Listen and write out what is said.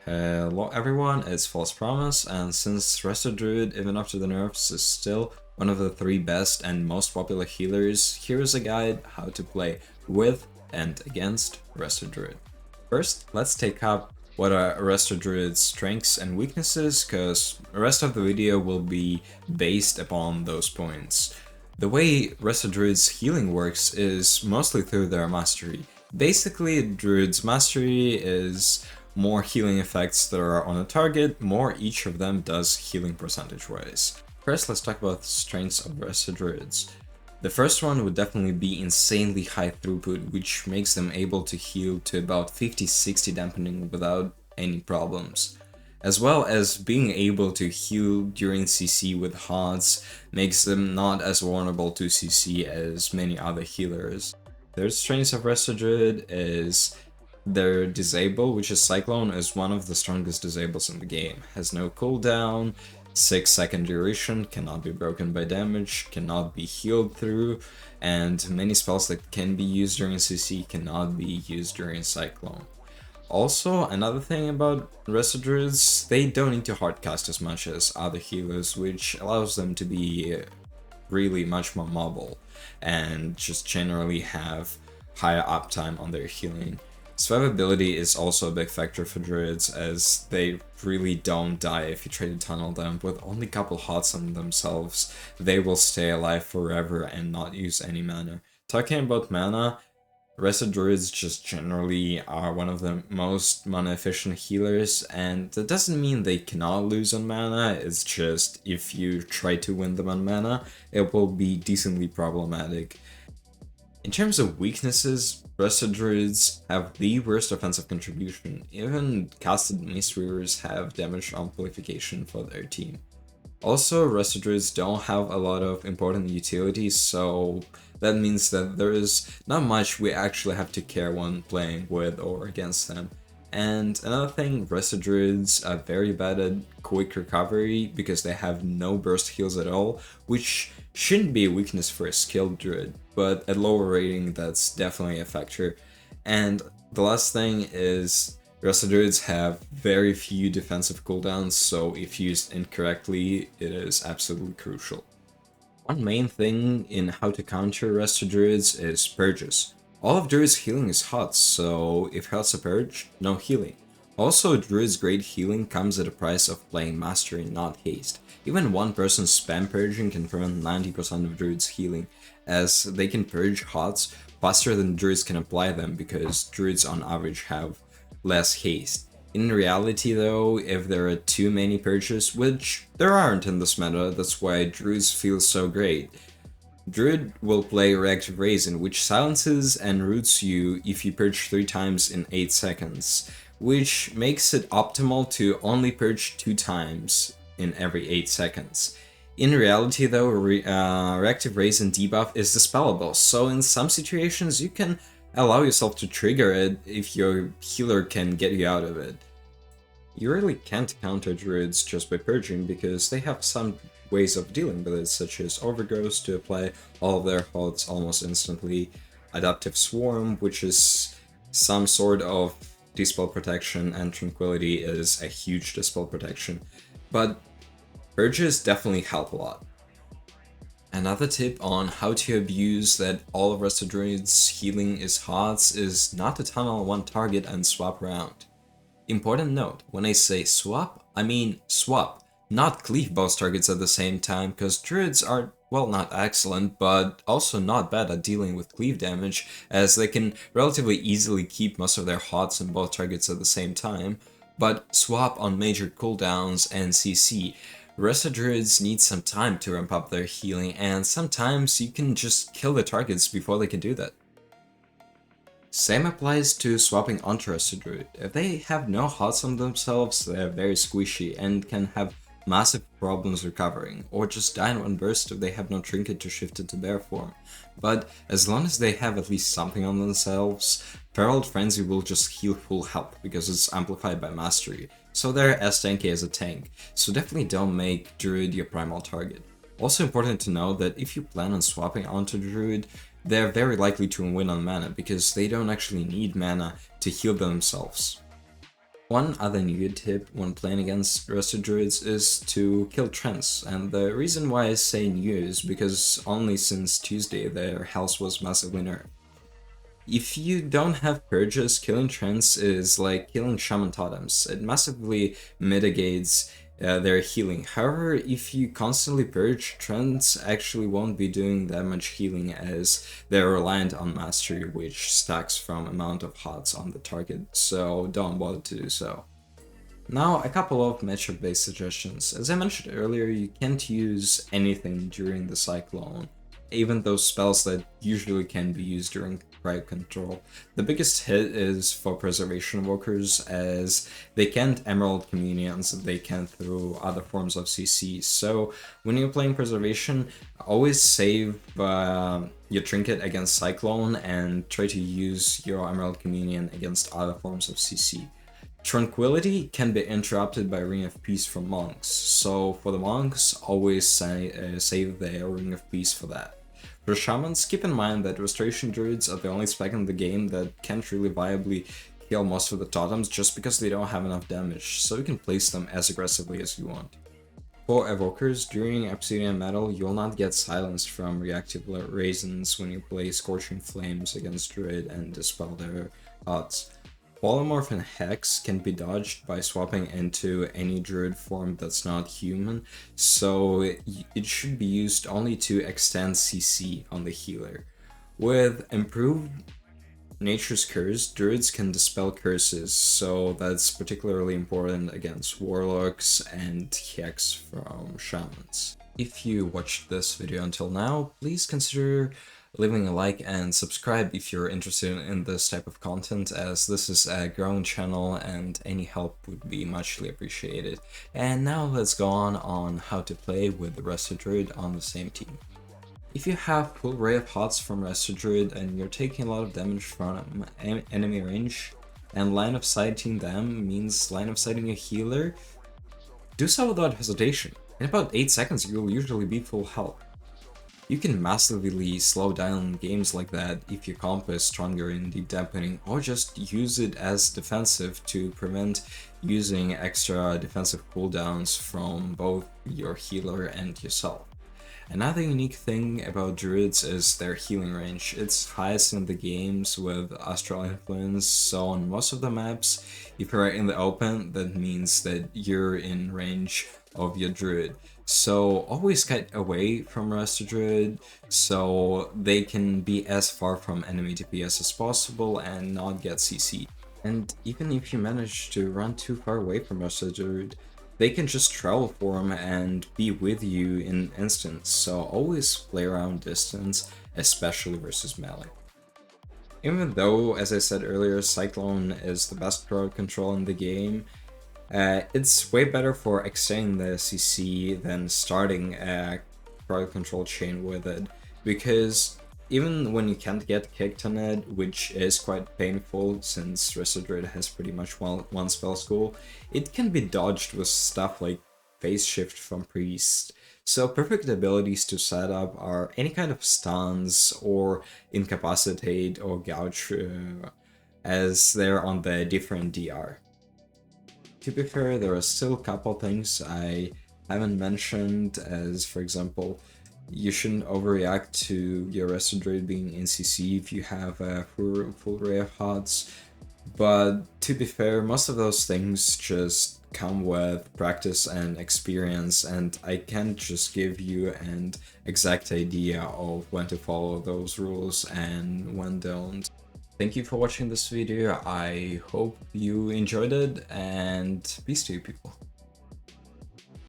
Hello everyone, it's False Promise, and since Resto Druid, even after the nerfs, is still one of the 3 best and most popular healers, here is a guide how to play with and against Resto Druid. First, let's take up what are Resto Druid's strengths and weaknesses, because the rest of the video will be based upon those points. The way Resto Druid's healing works is mostly through their mastery. Basically, Druid's mastery is more healing effects that are on a target, more each of them does healing percentage-wise. First, let's talk about the strengths of Resto Druids. The first one would definitely be insanely high throughput, which makes them able to heal to about 50-60 dampening without any problems. As well as being able to heal during CC with HOTS makes them not as vulnerable to CC as many other healers. Third strength of Resto Druid is their disable, which is Cyclone, is one of the strongest disables in the game. Has no cooldown, 6-second duration, cannot be broken by damage, cannot be healed through, and many spells that can be used during CC cannot be used during Cyclone. Also, another thing about Resto Druids, they don't need to hardcast as much as other healers, which allows them to be really much more mobile and just generally have higher uptime on their healing. Survivability is also a big factor for Druids, as they really don't die if you try to tunnel them. With only a couple HOTS on themselves, they will stay alive forever and not use any mana. Talking about mana, Resto Druids just generally are one of the most mana efficient healers, and that doesn't mean they cannot lose on mana, it's just if you try to win them on mana, it will be decently problematic. In terms of weaknesses, Resto Druids have the worst offensive contribution. Even casted Mace Reavers have damage amplification for their team. Also, Resto Druids don't have a lot of important utilities, so that means that there is not much we actually have to care when playing with or against them. And another thing, Resto Druids are very bad at quick recovery because they have no burst heals at all, which shouldn't be a weakness for a skilled druid, but at lower rating that's definitely a factor. And the last thing is Resto Druids have very few defensive cooldowns, so if used incorrectly, it is absolutely crucial. One main thing in how to counter Resto Druids is Purges. All of Druid's healing is HOTS, so if HOTS are purged, no healing. Also, Druid's great healing comes at a price of playing Mastery, not Haste. Even one person spam purging can prevent 90% of Druid's healing, as they can purge HOTS faster than Druids can apply them because Druids on average have less haste. In reality though, if there are too many purges, which there aren't in this meta, that's why Druids feel so great. Druid will play Reactive Raisin, which silences and roots you if you purge 3 times in 8 seconds, which makes it optimal to only purge 2 times in every 8 seconds. In reality though, Reactive Raisin debuff is dispellable, so in some situations you can allow yourself to trigger it if your healer can get you out of it. You really can't counter Druids just by purging because they have some ways of dealing with it, such as Overgrowth to apply all of their HOTS almost instantly, Adaptive Swarm, which is some sort of dispel protection, and Tranquility is a huge dispel protection. But Purges definitely help a lot. Another tip on how to abuse that all of Resto Druid's healing is HOTS is not to tunnel one target and swap around. Important note, when I say swap, I mean swap, not cleave both targets at the same time, because Druids are, well, not excellent, but also not bad at dealing with cleave damage, as they can relatively easily keep most of their HOTS in both targets at the same time, but swap on major cooldowns and CC. Resto Druids need some time to ramp up their healing, and sometimes you can just kill the targets before they can do that. Same applies to swapping onto Resto Druid. If they have no HOTS on themselves, they are very squishy and can have massive problems recovering, or just die in one burst if they have no trinket to shift into bear form. But as long as they have at least something on themselves, Feral Frenzy will just heal full health because it's amplified by Mastery, so they're as tanky as a tank, so definitely don't make Druid your primal target. Also important to know that if you plan on swapping onto Druid, they're very likely to win on mana because they don't actually need mana to heal themselves. One other new tip when playing against Resto Druids is to kill treants, and the reason why I say new is because only since Tuesday their health was massively nerfed. If you don't have Purges, killing treants is like killing Shaman Totems. It massively mitigates their healing. However, if you constantly purge, treants actually won't be doing that much healing as they're reliant on Mastery, which stacks from amount of HOTS on the target, so don't bother to do so. Now, a couple of matchup-based suggestions. As I mentioned earlier, you can't use anything during the cyclone, even those spells that usually can be used during crowd control. The biggest hit is for Preservation Walkers, as they can't Emerald Communions, they can through other forms of CC. So when you're playing Preservation, always save your Trinket against Cyclone and try to use your Emerald Communion against other forms of CC. Tranquility can be interrupted by Ring of Peace from monks, so for the monks, always save the Ring of Peace for that. For shamans, keep in mind that Restoration Druids are the only spec in the game that can't really viably kill most of the totems just because they don't have enough damage, so you can place them as aggressively as you want. For Evokers, during Obsidian Metal, you'll not get silenced from reactive raisins when you play Scorching Flames against Druid and dispel their odds. Polymorph and Hex can be dodged by swapping into any druid form that's not human, so it should be used only to extend CC on the healer. With improved Nature's Curse, druids can dispel curses, so that's particularly important against warlocks and Hex from shamans. If you watched this video until now, please consider leaving a like and subscribe if you're interested in this type of content, as this is a growing channel and any help would be muchly appreciated. And now let's go on how to play with the Resto Druid on the same team. If you have full Ray of Hots from Resto Druid and you're taking a lot of damage from enemy range, and line of sighting them means line of sighting a healer, do so without hesitation. In about 8 seconds you'll usually be full health. You can massively slow down games like that if your comp is stronger in deep dampening, or just use it as defensive to prevent using extra defensive cooldowns from both your healer and yourself. Another unique thing about druids is their healing range. It's highest in the games with Astral Influence, so on most of the maps, if you're in the open, that means that you're in range of your druid. So always get away from Resto Druid so they can be as far from enemy DPS as possible and not get CC. And even if you manage to run too far away from Resto Druid, they can just travel form and be with you in instants, so always play around distance, especially versus melee. Even though, as I said earlier, Cyclone is the best crowd control in the game, it's way better for extending the CC than starting a crowd control chain with it, because even when you can't get kicked on it, which is quite painful since Resto Druid has pretty much one spell school, it can be dodged with stuff like Phase Shift from Priest. So perfect abilities to set up are any kind of stuns or incapacitate or gouge as they're on the different DR. To be fair, there are still a couple things I haven't mentioned, as for example, you shouldn't overreact to your Resto Druid being in CC if you have a full array of HOTS, but to be fair, most of those things just come with practice and experience, and I can't just give you an exact idea of when to follow those rules and when don't. Thank you for watching this video, I hope you enjoyed it, and peace to you people.